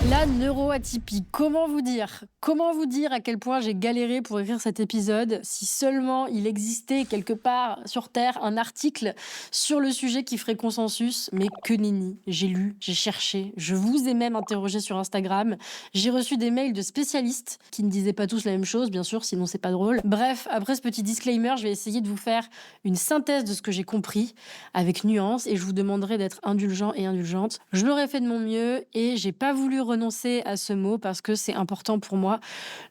La neuroatypie, comment vous dire? Comment vous dire à quel point j'ai galéré pour écrire cet épisode? Si seulement il existait quelque part sur Terre un article sur le sujet qui ferait consensus, mais que nenni. J'ai lu, j'ai cherché, je vous ai même interrogé sur Instagram. J'ai reçu des mails de spécialistes qui ne disaient pas tous la même chose, bien sûr, sinon c'est pas drôle. Bref, après ce petit disclaimer, je vais essayer de vous faire une synthèse de ce que j'ai compris, avec nuance, et je vous demanderai d'être indulgent et indulgente. Je l'aurais fait de mon mieux, et j'ai pas voulu renoncer à ce mot parce que c'est important pour moi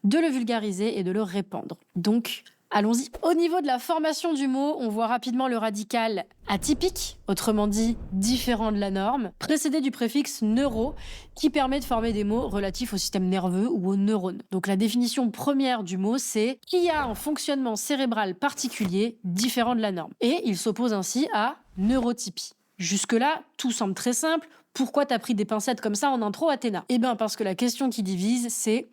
de le vulgariser et de le répandre. Donc, allons-y. Au niveau de la formation du mot, on voit rapidement le radical atypique, autrement dit différent de la norme, précédé du préfixe neuro, qui permet de former des mots relatifs au système nerveux ou aux neurones. Donc la définition première du mot, c'est qui a un fonctionnement cérébral particulier différent de la norme. Et il s'oppose ainsi à neurotypie. Jusque-là, tout semble très simple. Pourquoi t'as pris des pincettes comme ça en intro, Athéna? Eh bien, parce que la question qui divise, c'est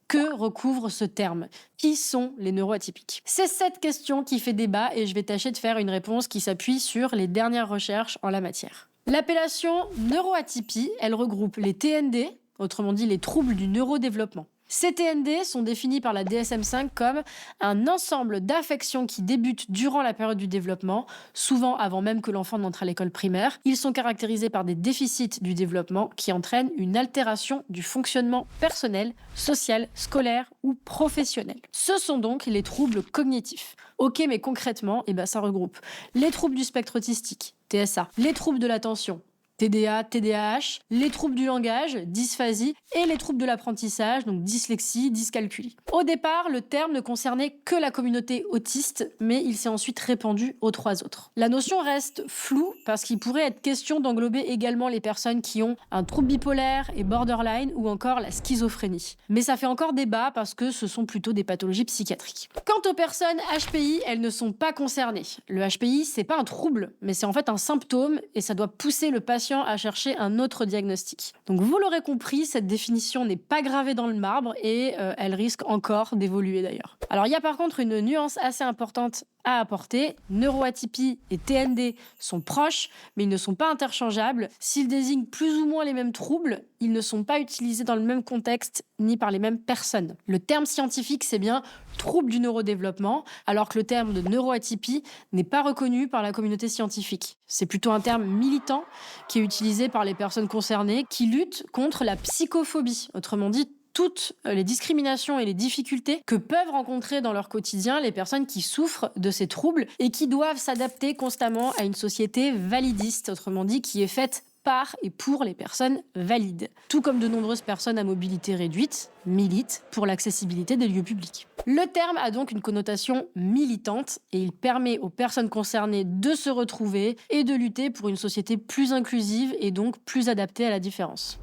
que recouvre ce terme? Qui sont les neuroatypiques? C'est cette question qui fait débat et je vais tâcher de faire une réponse qui s'appuie sur les dernières recherches en la matière. L'appellation neuroatypie, elle regroupe les TND, autrement dit les troubles du neurodéveloppement. Ces TND sont définis par la DSM-5 comme un ensemble d'affections qui débutent durant la période du développement, souvent avant même que l'enfant n'entre à l'école primaire. Ils sont caractérisés par des déficits du développement qui entraînent une altération du fonctionnement personnel, social, scolaire ou professionnel. Ce sont donc les troubles cognitifs. Ok, mais concrètement, ça regroupe les troubles du spectre autistique, TSA, les troubles de l'attention, TDA, TDAH, les troubles du langage, dysphasie, et les troubles de l'apprentissage, donc dyslexie, dyscalculie. Au départ, le terme ne concernait que la communauté autiste, mais il s'est ensuite répandu aux 3 autres. La notion reste floue parce qu'il pourrait être question d'englober également les personnes qui ont un trouble bipolaire et borderline ou encore la schizophrénie. Mais ça fait encore débat parce que ce sont plutôt des pathologies psychiatriques. Quant aux personnes HPI, elles ne sont pas concernées. Le HPI, c'est pas un trouble, mais c'est en fait un symptôme et ça doit pousser le patient à chercher un autre diagnostic. Donc vous l'aurez compris, cette définition n'est pas gravée dans le marbre et elle risque encore d'évoluer d'ailleurs. Alors il y a par contre une nuance assez importante à apporter. Neuroatypie et TND sont proches, mais ils ne sont pas interchangeables. S'ils désignent plus ou moins les mêmes troubles, ils ne sont pas utilisés dans le même contexte ni par les mêmes personnes. Le terme scientifique, c'est bien trouble du neurodéveloppement, alors que le terme de neuroatypie n'est pas reconnu par la communauté scientifique. C'est plutôt un terme militant qui est utilisé par les personnes concernées qui luttent contre la psychophobie, autrement dit toutes les discriminations et les difficultés que peuvent rencontrer dans leur quotidien les personnes qui souffrent de ces troubles et qui doivent s'adapter constamment à une société validiste, autrement dit qui est faite par et pour les personnes valides. Tout comme de nombreuses personnes à mobilité réduite militent pour l'accessibilité des lieux publics. Le terme a donc une connotation militante et il permet aux personnes concernées de se retrouver et de lutter pour une société plus inclusive et donc plus adaptée à la différence.